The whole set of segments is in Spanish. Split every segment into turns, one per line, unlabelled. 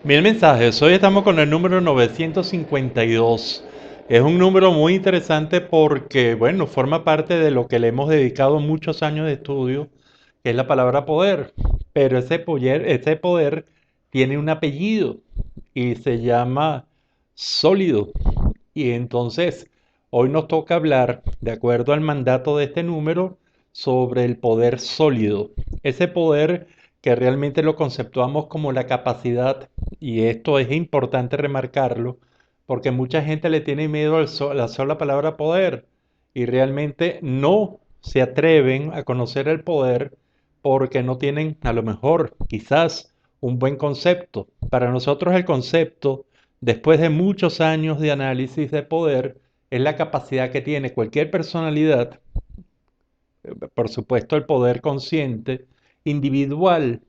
Mil mensajes. Hoy estamos con el número 952. Es un número muy interesante porque, bueno, forma parte de lo que le hemos dedicado muchos años de estudio, que es la palabra poder. Pero ese poder tiene un apellido y se llama sólido. Y entonces, hoy nos toca hablar, de acuerdo al mandato de este número, sobre el poder sólido. Ese poder que realmente lo conceptuamos como la capacidad, y esto es importante remarcarlo, porque mucha gente le tiene miedo a la sola palabra poder, y realmente no se atreven a conocer el poder porque no tienen, a lo mejor, quizás, un buen concepto. Para nosotros el concepto, después de muchos años de análisis de poder, es la capacidad que tiene cualquier personalidad, por supuesto el poder consciente, individual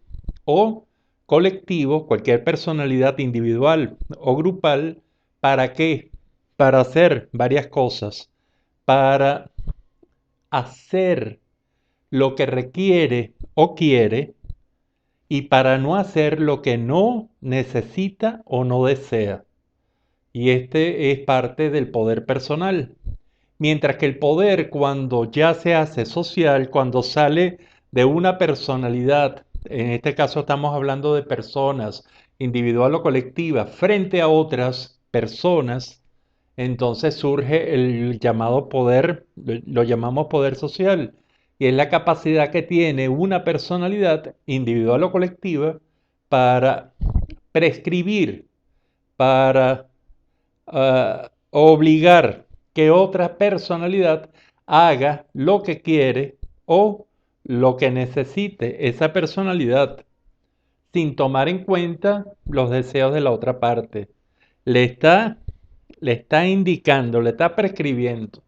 o colectivo, cualquier personalidad individual o grupal, ¿para qué? Para hacer varias cosas, para hacer lo que requiere o quiere y para no hacer lo que no necesita o no desea. Y este es parte del poder personal. Mientras que el poder, cuando ya se hace social, cuando sale de una personalidad, en este caso estamos hablando de personas, individual o colectiva, frente a otras personas, entonces surge el llamado poder, lo llamamos poder social, y es la capacidad que tiene una personalidad, individual o colectiva, para prescribir, para obligar que otra personalidad haga lo que quiere o lo que necesite esa personalidad sin tomar en cuenta los deseos de la otra parte. Le está, le está indicando, le está prescribiendo.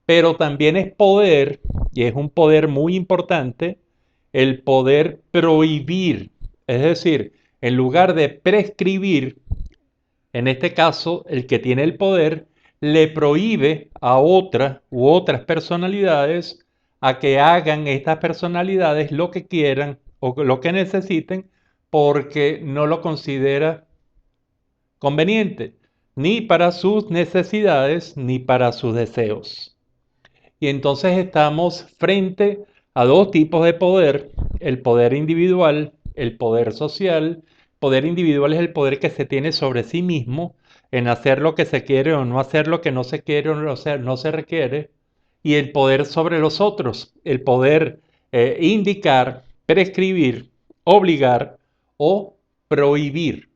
Pero también es poder, y es un poder muy importante, el poder prohibir. Es decir, en lugar de prescribir, en este caso, el que tiene el poder le prohíbe a otra u otras personalidades a que hagan estas personalidades lo que quieran o lo que necesiten porque no lo considera conveniente, ni para sus necesidades ni para sus deseos. Y entonces estamos frente a dos tipos de poder, el poder individual, el poder social. Poder individual es el poder que se tiene sobre sí mismo en hacer lo que se quiere o no hacer lo que no se quiere o no se requiere. Y el poder sobre los otros, el poder indicar, prescribir, obligar o prohibir.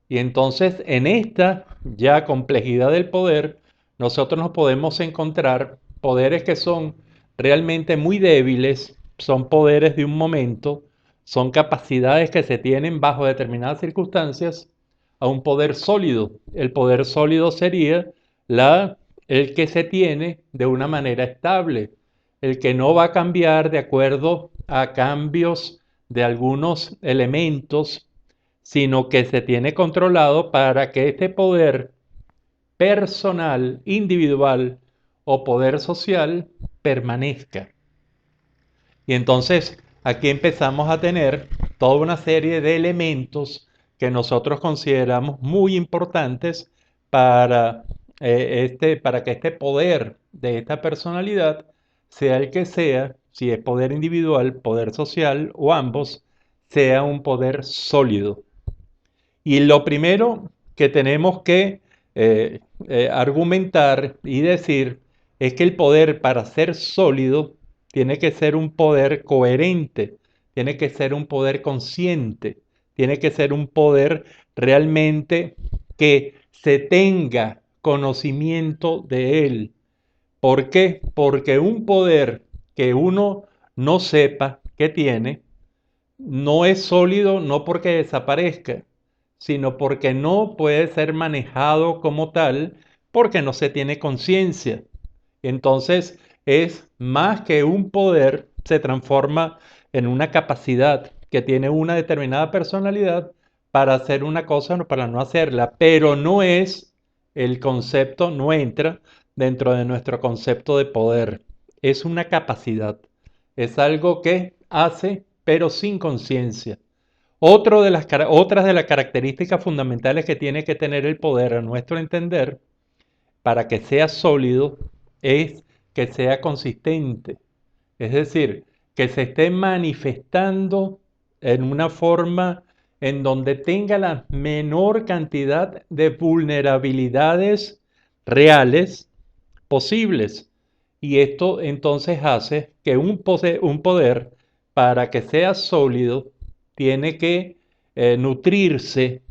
Y entonces en esta ya complejidad del poder, nosotros nos podemos encontrar poderes que son realmente muy débiles, son poderes de un momento, son capacidades que se tienen bajo determinadas circunstancias, a un poder sólido. El poder sólido sería el que se tiene de una manera estable, el que no va a cambiar de acuerdo a cambios de algunos elementos, sino que se tiene controlado para que este poder personal, individual o poder social permanezca. Y entonces aquí empezamos a tener toda una serie de elementos que nosotros consideramos muy importantes para, para que este poder de esta personalidad, sea el que sea, si es poder individual, poder social o ambos, sea un poder sólido. Y lo primero que tenemos que argumentar y decir es que el poder, para ser sólido, tiene que ser un poder coherente, tiene que ser un poder consciente, tiene que ser un poder realmente que se tenga conocimiento de él. ¿Por qué? Porque un poder que uno no sepa que tiene, no es sólido no porque desaparezca, sino porque no puede ser manejado como tal, porque no se tiene conciencia. Entonces es más que un poder, se transforma en una capacidad que tiene una determinada personalidad para hacer una cosa o para no hacerla, pero no es el concepto, no entra dentro de nuestro concepto de poder. Es una capacidad, es algo que hace pero sin conciencia. Otras de las características fundamentales que tiene que tener el poder, a nuestro entender, para que sea sólido, es que sea consistente. Es decir, que se esté manifestando en una forma en donde tenga la menor cantidad de vulnerabilidades reales posibles. Y esto entonces hace que un poder, para que sea sólido, tiene que nutrirse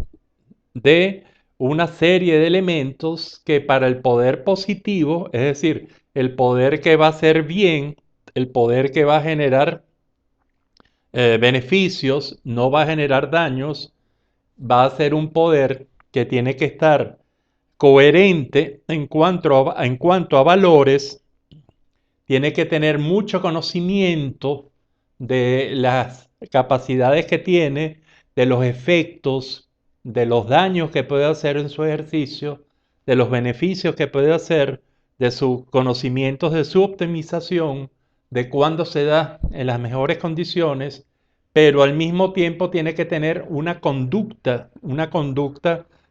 de una serie de elementos que para el poder positivo, es decir, el poder que va a hacer bien, el poder que va a generar beneficios, no va a generar daños, va a ser un poder que tiene que estar coherente en cuanto a valores, tiene que tener mucho conocimiento de las capacidades que tiene, de los efectos, de los daños que puede hacer en su ejercicio, de los beneficios que puede hacer, de sus conocimientos, de su optimización, de cuándo se da en las mejores condiciones, pero al mismo tiempo tiene que tener una conducta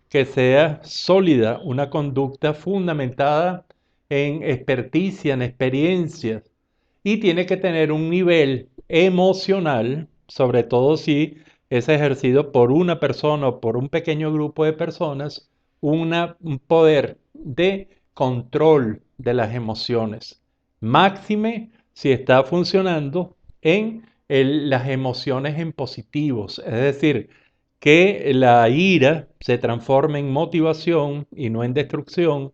que sea sólida, una conducta fundamentada en experticia, en experiencias, y tiene que tener un nivel emocional, sobre todo si es ejercido por una persona o por un pequeño grupo de personas, un poder de control de las emociones. Máxime si está funcionando en las emociones en positivos, es decir, que la ira se transforme en motivación y no en destrucción,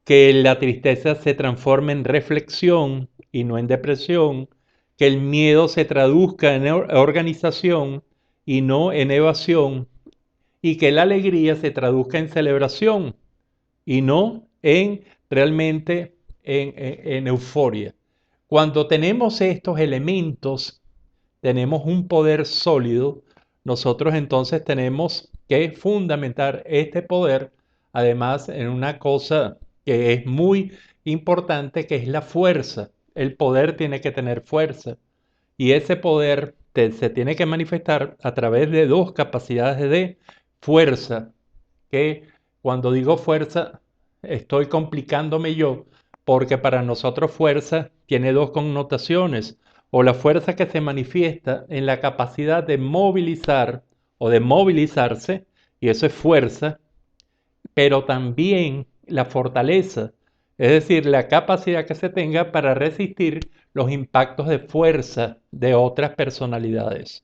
que la tristeza se transforme en reflexión y no en depresión, que el miedo se traduzca en organización y no en evasión, y que la alegría se traduzca en celebración y no en realmente en euforia. Cuando tenemos estos elementos, tenemos un poder sólido, nosotros entonces tenemos que fundamentar este poder, además, en una cosa que es muy importante, que es la fuerza. El poder tiene que tener fuerza y ese poder se tiene que manifestar a través de dos capacidades de fuerza, que cuando digo fuerza estoy complicándome yo, porque para nosotros fuerza tiene dos connotaciones, o la fuerza que se manifiesta en la capacidad de movilizar o de movilizarse, y eso es fuerza, pero también la fortaleza, es decir, la capacidad que se tenga para resistir los impactos de fuerza de otras personalidades.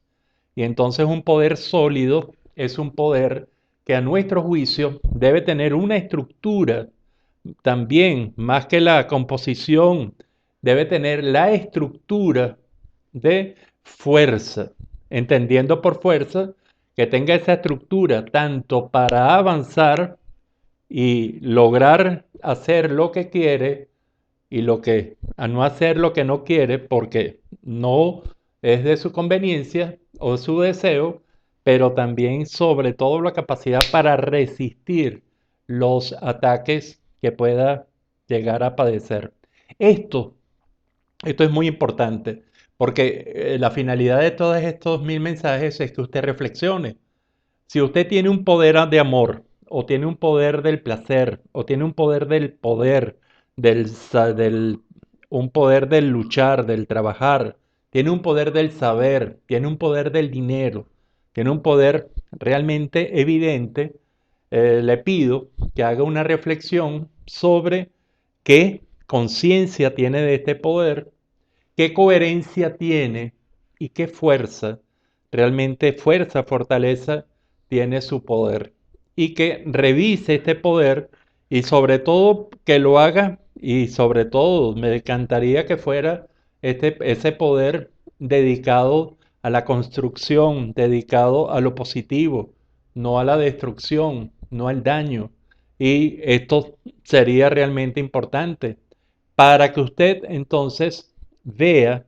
Y entonces un poder sólido es un poder que a nuestro juicio debe tener una estructura también, más que la composición, debe tener la estructura de fuerza, entendiendo por fuerza que tenga esa estructura tanto para avanzar y lograr hacer lo que quiere y a no hacer lo que no quiere porque no es de su conveniencia o de su deseo, pero también sobre todo la capacidad para resistir los ataques que pueda llegar a padecer. Esto, esto es muy importante porque la finalidad de todos estos 1000 mensajes es que usted reflexione. Si usted tiene un poder de amor, o tiene un poder del placer, o tiene un poder del poder, un poder del luchar, del trabajar, tiene un poder del saber, tiene un poder del dinero, tiene un poder realmente evidente, le pido que haga una reflexión sobre qué conciencia tiene de este poder, qué coherencia tiene y qué fuerza, realmente fuerza, fortaleza tiene su poder. Y que revise este poder y sobre todo que lo haga y sobre todo me encantaría que fuera ese poder dedicado a la construcción, dedicado a lo positivo, no a la destrucción, no al daño. Y esto sería realmente importante para que usted entonces vea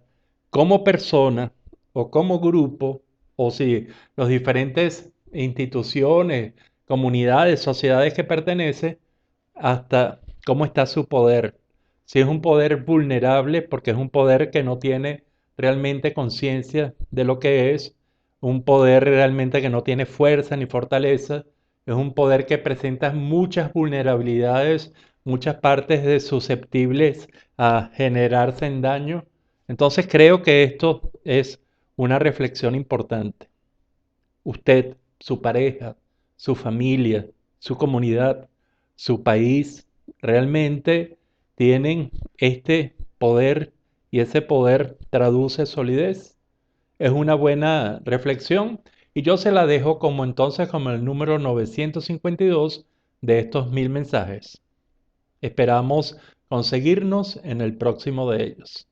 como persona o como grupo, o si los diferentes instituciones, comunidades, sociedades que pertenece, hasta cómo está su poder. Si es un poder vulnerable, porque es un poder que no tiene realmente conciencia de lo que es, un poder realmente que no tiene fuerza ni fortaleza, es un poder que presenta muchas vulnerabilidades, muchas partes de susceptibles a generarse en daño. Entonces creo que esto es una reflexión importante. Usted, su pareja, su familia, su comunidad, su país, realmente tienen este poder y ese poder traduce solidez. Es una buena reflexión y yo se la dejo como entonces como el número 952 de estos 1000 mensajes. Esperamos conseguirnos en el próximo de ellos.